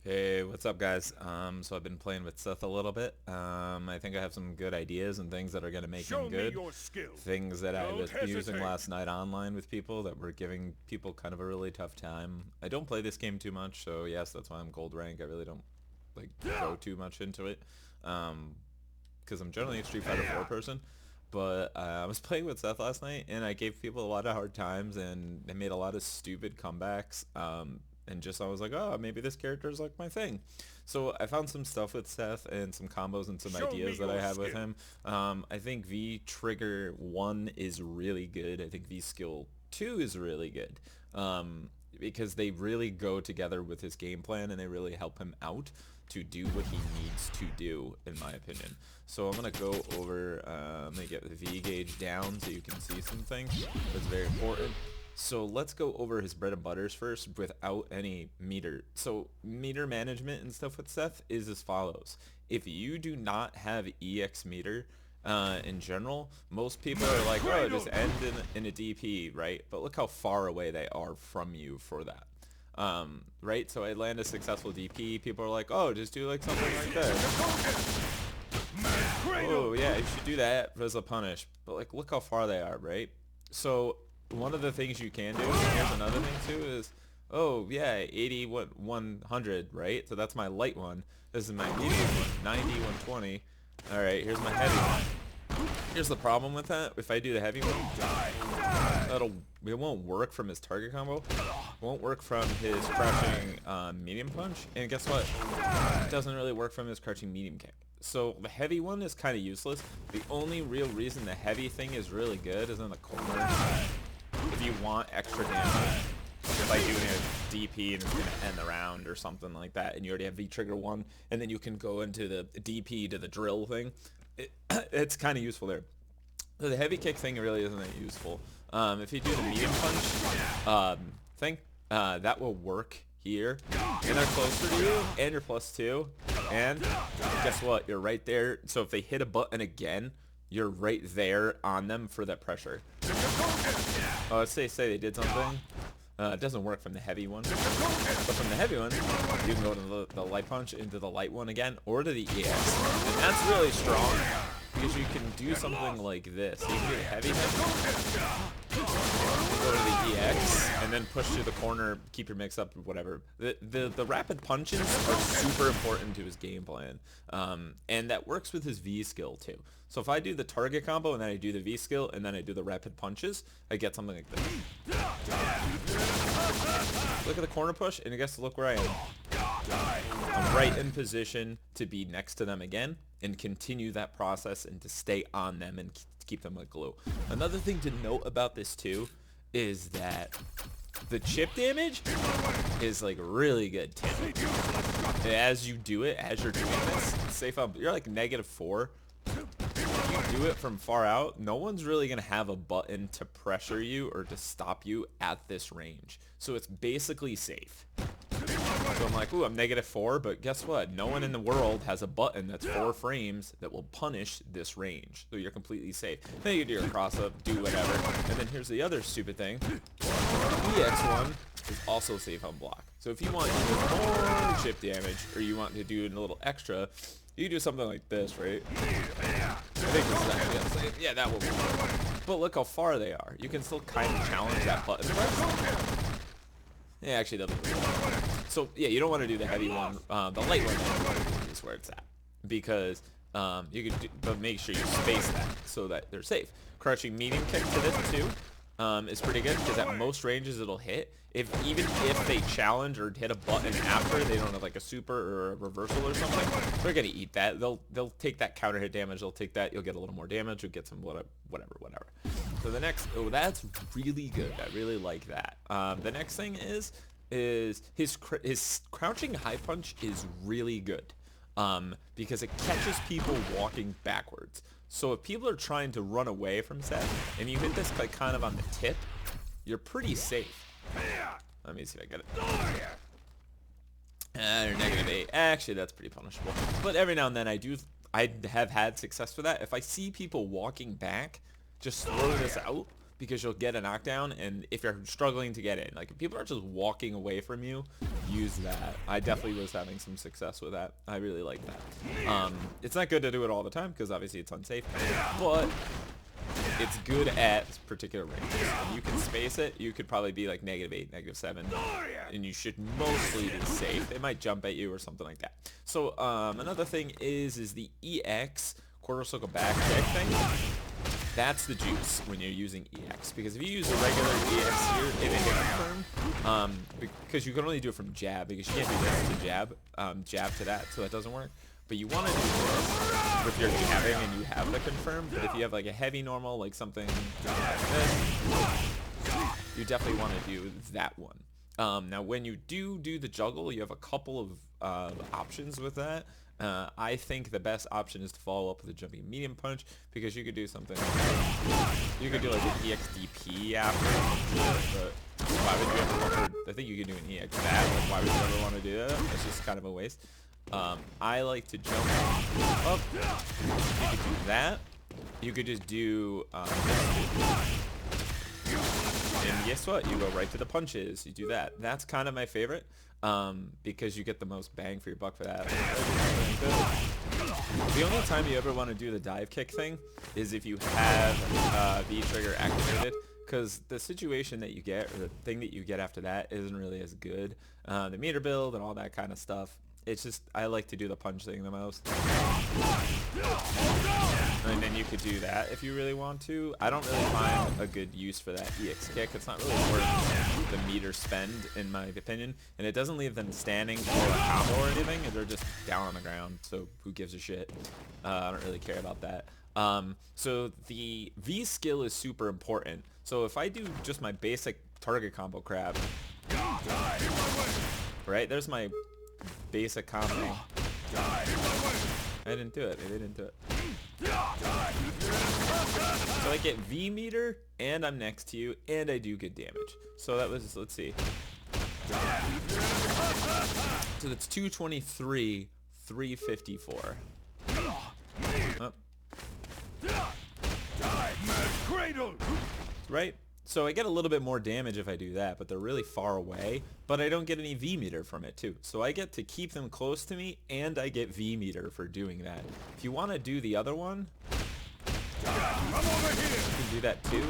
Hey, what's up, guys? So I've been playing with Seth a little bit. I think I have some good ideas and things that are gonna make him good. Things that I was using last night online with people that were giving people kind of a really tough time. I don't play this game too much, so yes, that's why I'm gold rank. I really don't like go too much into it, because I'm generally a Street Fighter 4 person. But I was playing with Seth last night, and I gave people a lot of hard times, and they made a lot of stupid comebacks. And just I was like, oh, maybe this character is like my thing. So I found some stuff with Seth and some combos and some ideas that I have with him. I think Vtrigger 1 is really good. I think V skill 2 is really good. Because they really go together with his game plan and they really help him out to do what he needs to do, in my opinion. So I'm going to go over, I'm going to get the V gauge down so you can see some things. That's very important. So let's go over his bread and butters first without any meter. So meter management and stuff with Seth is as follows. If you do not have EX meter, in general, most people are like, oh, just end in a DP, right? But look how far away they are from you for that. Right? So I land a successful DP, people are like, oh, just do like something like this. Oh, yeah, you should do that as a punish. But like, look how far they are, right? So one of the things you can do, and here's another thing too, is, oh yeah, 80, 100, right? So that's my light one. This is my medium one, 90, 120. All right, here's my heavy one. Here's the problem with that. If I do the heavy one, it won't work from his target combo. It won't work from his crouching medium punch. And guess what? It doesn't really work from his crouching medium kick. So the heavy one is kind of useless. The only real reason the heavy thing is really good is in the corner. If you want extra damage, by doing a DP and it's going to end the round or something like that, and you already have Vtrigger 1, and then you can go into the DP to the drill thing, it's kind of useful there. So the heavy kick thing really isn't that useful. If you do the medium punch thing, that will work here, and they're closer to you, and you're +2, and guess what? You're right there. So if they hit a button again, you're right there on them for that pressure. Let's say they did something. It doesn't work from the heavy one. But from the heavy one, you can go to the light punch into the light one again, or to the EX. And that's really strong, because you can do something like this. You can do the heavy go to the EX, and then push to the corner, keep your mix up, whatever. The rapid punches are super important to his game plan. And that works with his V skill too. So if I do the target combo, and then I do the V skill, and then I do the rapid punches, I get something like this. Look at the corner push, and I guess look where I am. I'm right in position to be next to them again, and continue that process, and to stay on them, and keep them like glue. Another thing to note about this too, is that the chip damage is like really good too. As you do it, as you're doing this, safe up, you're like -4. If you do it from far out, no one's really gonna have a button to pressure you or to stop you at this range. So it's basically safe. So I'm like, ooh, I'm -4, but guess what? No one in the world has a button that's 4 frames that will punish this range. So you're completely safe. Then you do your cross-up, do whatever. And then here's the other stupid thing. EX1 is also safe on block. So if you want even more chip damage, or you want to do a little extra, you do something like this, right? I think this is actually unsafe. Yeah, that will work. But look how far they are. You can still kind of challenge that button press. Yeah, actually doesn't really work. So yeah, you don't want to do the heavy one. The light one is where it's at, because you can do, but make sure you space that so that they're safe. Crouching medium kick to this too is pretty good, because at most ranges it'll hit. Even if they challenge or hit a button after, they don't have like a super or a reversal or something, they're gonna eat that. They'll take that counter hit damage. They'll take that. You'll get a little more damage. You'll get some whatever. So the next, oh, that's really good. I really like that. The next thing is his crouching high punch is really good, because it catches people walking backwards. So if people are trying to run away from Seth, and you hit this like kind of on the tip, you're pretty safe. Let me see if I get it. -8. Actually, that's pretty punishable. But every now and then I have had success with that. If I see people walking back, just throw this out, because you'll get a knockdown, and if you're struggling to get in, like if people are just walking away from you, use that. I definitely was having some success with that. I really like that. It's not good to do it all the time because obviously it's unsafe, but it's good at particular ranges. When you can space it, you could probably be like -8, -7, and you should mostly be safe. They might jump at you or something like that. So another thing is the EX quarter circle back kick thing. That's the juice when you're using EX, because if you use a regular EX here, it may confirm, because you can only do it from jab, because you can't do this to jab, jab to that, so that doesn't work. But you want to do this if you're jabbing and you have the confirm. But if you have like a heavy normal, like something like this, you definitely want to do that one. Now when you do the juggle, you have a couple of options with that. I think the best option is to follow up with a jumping medium punch, because you could do something like, you could do like an EXDP after, but why would you ever, I think you could do an EX that, like why would you ever want to do that? It's just kind of a waste. I like to jump up. You could do that. You could just do and guess what? You go right to the punches. You do that. That's kind of my favorite, because you get the most bang for your buck for that. The only time you ever want to do the dive kick thing is if you have Vtrigger activated, because the situation that you get, or the thing that you get after that, isn't really as good. The meter build and all that kind of stuff. It's just, I like to do the punch thing the most. And then you could do that if you really want to. I don't really find a good use for that EX kick. It's not really worth the meter spend, in my opinion. And it doesn't leave them standing for a combo or anything. They're just down on the ground, so who gives a shit? I don't really care about that. So the V skill is super important. So if I do just my basic target combo crap, right, there's my basic combo. I didn't do it. I didn't do it. So I get V meter, and I'm next to you, and I do good damage. So that was, let's see. So that's 223, 354. Oh. Right? So I get a little bit more damage if I do that, but they're really far away, but I don't get any V meter from it too. So I get to keep them close to me, and I get V meter for doing that. If you want to do the other one, you can do that too.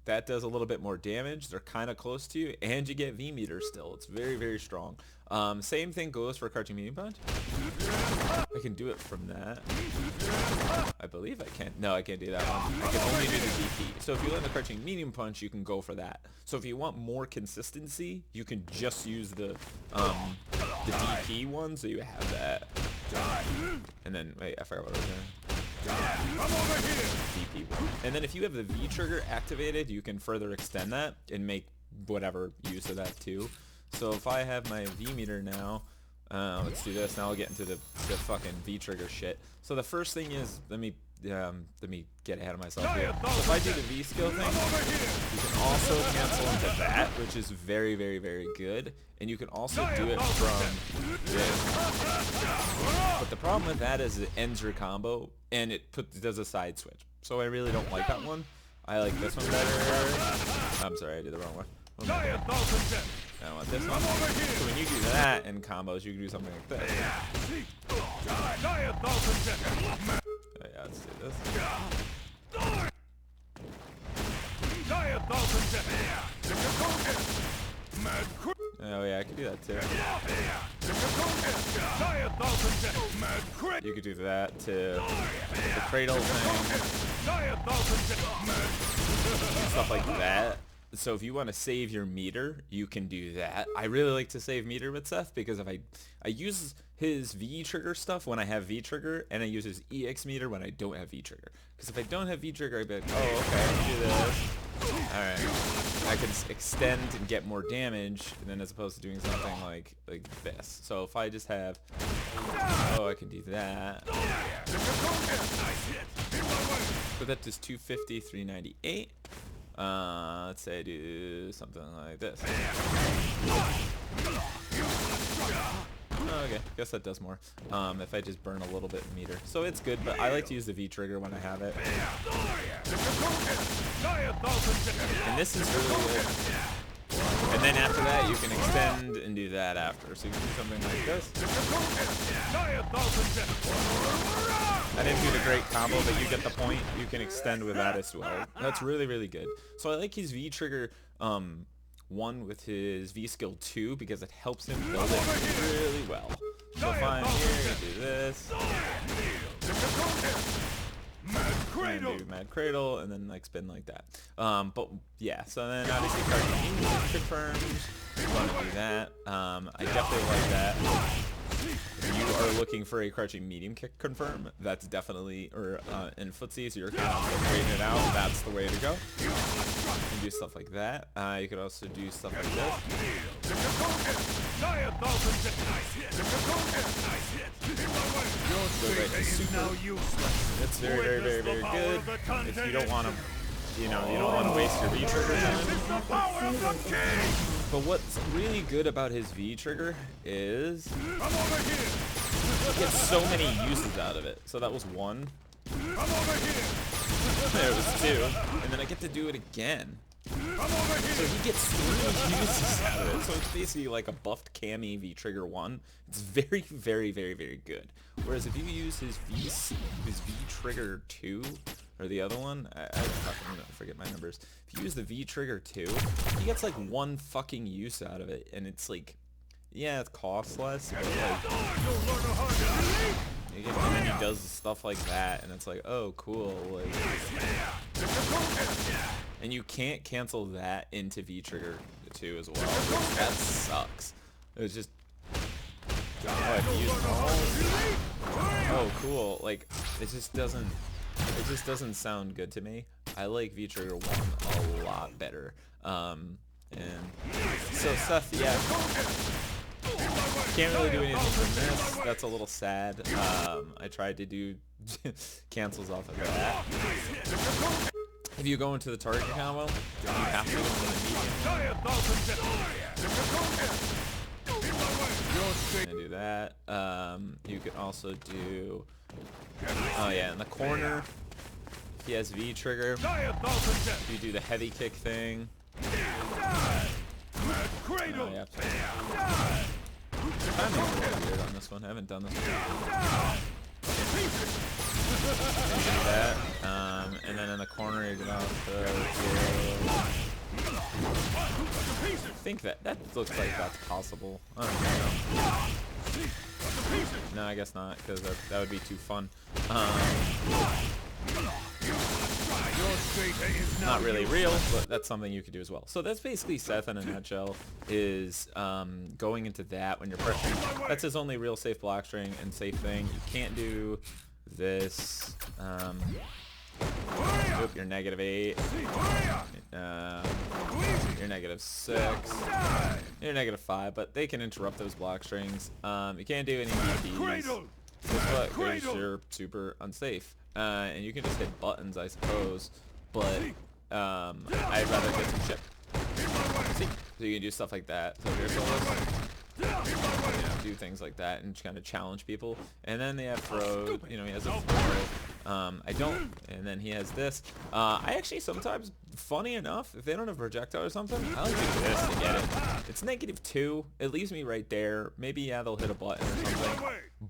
That does a little bit more damage. They're kind of close to you, and you get V meter still. It's very, very strong. Same thing goes for Crouching Medium Punch. I can do it from that. I believe I can. No, I can't do that one. I can only do the DP. So if you learn the Crouching Medium Punch, you can go for that. So if you want more consistency, you can just use the DP one, so you have that. And then, wait, I forgot what I was doing. DP one. And then if you have the Vtrigger activated, you can further extend that and make whatever use of that too. So if I have my V meter now, let's do this. Now I'll get into the fucking Vtrigger shit. So the first thing is, let me get ahead of myself here. So if I do the V skill thing, you can also cancel into that, which is very, very, very good. And you can also do it from this. But the problem with that is it ends your combo, and it does a side switch. So I really don't like that one. I like this one better. I'm sorry, I did the wrong one. I want this one. So when you do that in combos, you can do something like this. Oh, yeah, let's do this. Oh yeah, I can do that too. You could do that too. The cradle thing. Stuff like that. So if you want to save your meter, you can do that. I really like to save meter with Seth, because if I use his Vtrigger stuff when I have Vtrigger, and I use his EX meter when I don't have Vtrigger. Because if I don't have Vtrigger, I'd be like, oh, okay, I can do this. Alright. I can extend and get more damage, and then as opposed to doing something like this. So if I just have, oh, I can do that. So that does 250, 398. Let's say I do something like this. Oh, Okay, guess that does more. If I just burn a little bit in meter. So it's good, but I like to use the V-Trigger when I have it. And this is really good. And then after that, you can extend and do that after. So you can do something like this. I didn't do the great combo, but you get the point. You can extend with that as well. That's really, really good. So I like his V-Trigger 1 with his V-Skill 2 because it helps him build it really well. So fine, here, do this. And do Mad Cradle, and then like spin like that. But yeah, so then obviously crouching confirms. You want to do that. I definitely like that. If you are looking for a crouching medium kick confirm, that's definitely, or in footsie, so you're kind of waiting it out, that's the way to go. You can do stuff like that. You could also do stuff like this. Go right to super. It's very, very, very, very good. If you don't want to, you don't want to waste your V-Trigger time. But what's really good about his V-Trigger is he gets so many uses out of it. So that was 1. There was 2. And then I get to do it again. So he gets 3 uses out of it. So it's basically like a buffed Cammy V-Trigger 1. It's very, very, very, very good. Whereas if you use his V-Trigger 2, or the other one, I forget my numbers. If you use the V-Trigger 2, he gets like 1 fucking use out of it, and it's like, yeah, it costs less, but like, and then he does stuff like that, and it's like, oh, cool, like, and you can't cancel that into V-Trigger 2 as well. That sucks. It's just, oh, cool, like, it just doesn't sound good to me. I like V-Trigger 1 a lot better. And so Seth, yeah, can't really do anything from this. That's a little sad. I tried to do cancels off of that. If you go into the target combo, you have to go into the medium. And do that. You can also do, oh yeah, in the corner, if he has V-Trigger, you do the heavy kick thing. Oh, yeah. Timing's a little weird on this one. I haven't done this one. And do that. And then in the corner, you can also do, I think that looks like that's possible. I don't know. No, I guess not, because that would be too fun. Not really real, but that's something you could do as well. So that's basically Seth in a nutshell, is going into that when you're pressuring. That's his only real safe block string and safe thing. You can't do this. Oop, you're -8. You're -6. You're -5, but they can interrupt those block strings. You can't do any DPs. Guess what? Because you're super unsafe. And you can just hit buttons, I suppose, but I'd rather get some chip. See? So you can do stuff like that. So here's do things like that and kind of challenge people. And then they have throw, he has a throw. I don't, and then he has this. I actually sometimes, funny enough, if they don't have projectile or something, I like to do this to get it. It's -2. It leaves me right there. Maybe, yeah, they'll hit a button or something,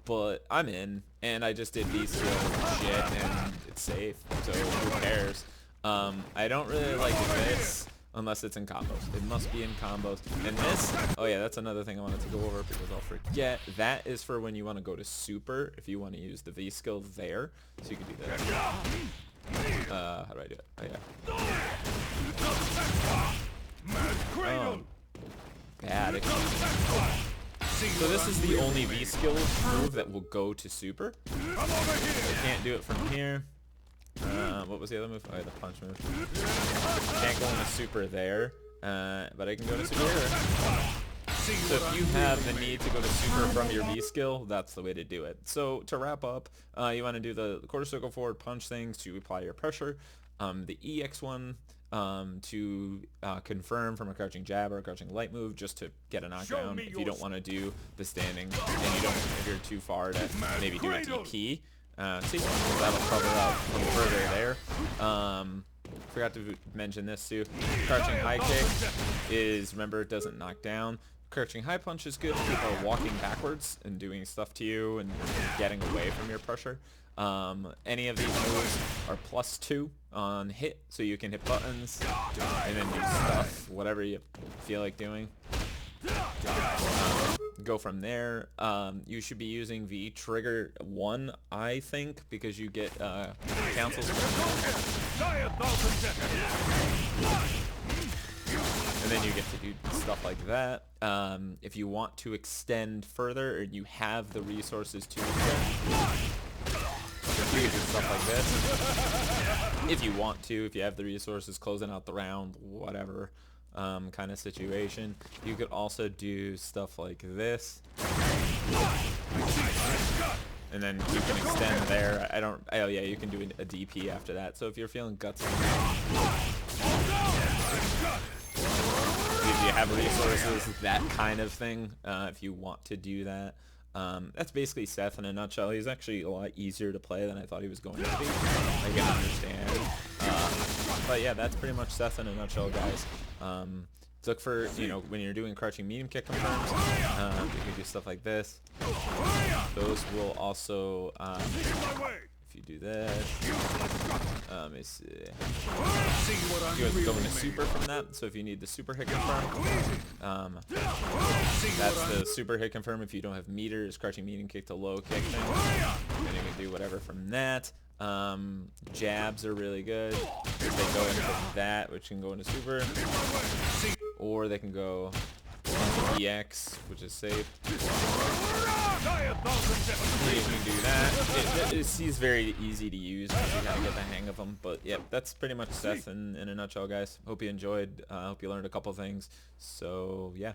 but I'm in, and I just did V-Skill shit, and it's safe, so who cares? I don't really like this unless it's in combos. It must be in combos. And this, oh yeah, that's another thing I wanted to go over because I'll forget. That is for when you want to go to super, if you want to use the V-Skill there. So you can do that. How do I do it? Oh yeah. Oh, bad. So this is the only V-Skill move that will go to super. I can't do it from here. What was the other move? Oh, yeah, the punch move. Can't go into super there, but I can go to super here. So if you have the need to go to super from your V-Skill, that's the way to do it. So to wrap up, you want to do the quarter circle forward punch things to apply your pressure. The EX one, to confirm from a crouching jab or a crouching light move just to get a knockdown if you don't want to do the standing and you don't, if you're too far to maybe do a DP. See, that'll cover up from further there. Forgot to mention this too. Crouching high kick is, remember, it doesn't knock down. Crouching high punch is good if people are walking backwards and doing stuff to you and getting away from your pressure. Any of these moves are +2 on hit, so you can hit buttons and then do stuff, whatever you feel like doing. Go from there. You should be using Vtrigger 1, I think, because you get cancels. And then you get to do stuff like that. If you want to extend further, or you have the resources to extend, you can do stuff like this. If you want to, if you have the resources, closing out the round, whatever kind of situation. You could also do stuff like this. And then you can extend there. Oh yeah, you can do a DP after that. So if you're feeling gutsy, if you have resources, that kind of thing, if you want to do that. That's basically Seth in a nutshell. He's actually a lot easier to play than I thought he was going to be. I can understand. But yeah, that's pretty much Seth in a nutshell, guys. Look for, when you're doing crouching medium kick confirms, you can do stuff like this. Those will also, if you do this, let me see. You guys go into super from that, so if you need the super hit confirm, that's the super hit confirm. If you don't have meters, crouching medium kick to low kick thing, and you can do whatever from that. Jabs are really good. They go into that, which can go into super, or they can go into EX, which is safe. You can do that. He's very easy to use once you kind of get the hang of them. But yeah, that's pretty much Seth in a nutshell, guys. Hope you enjoyed. Hope you learned a couple things. So yeah.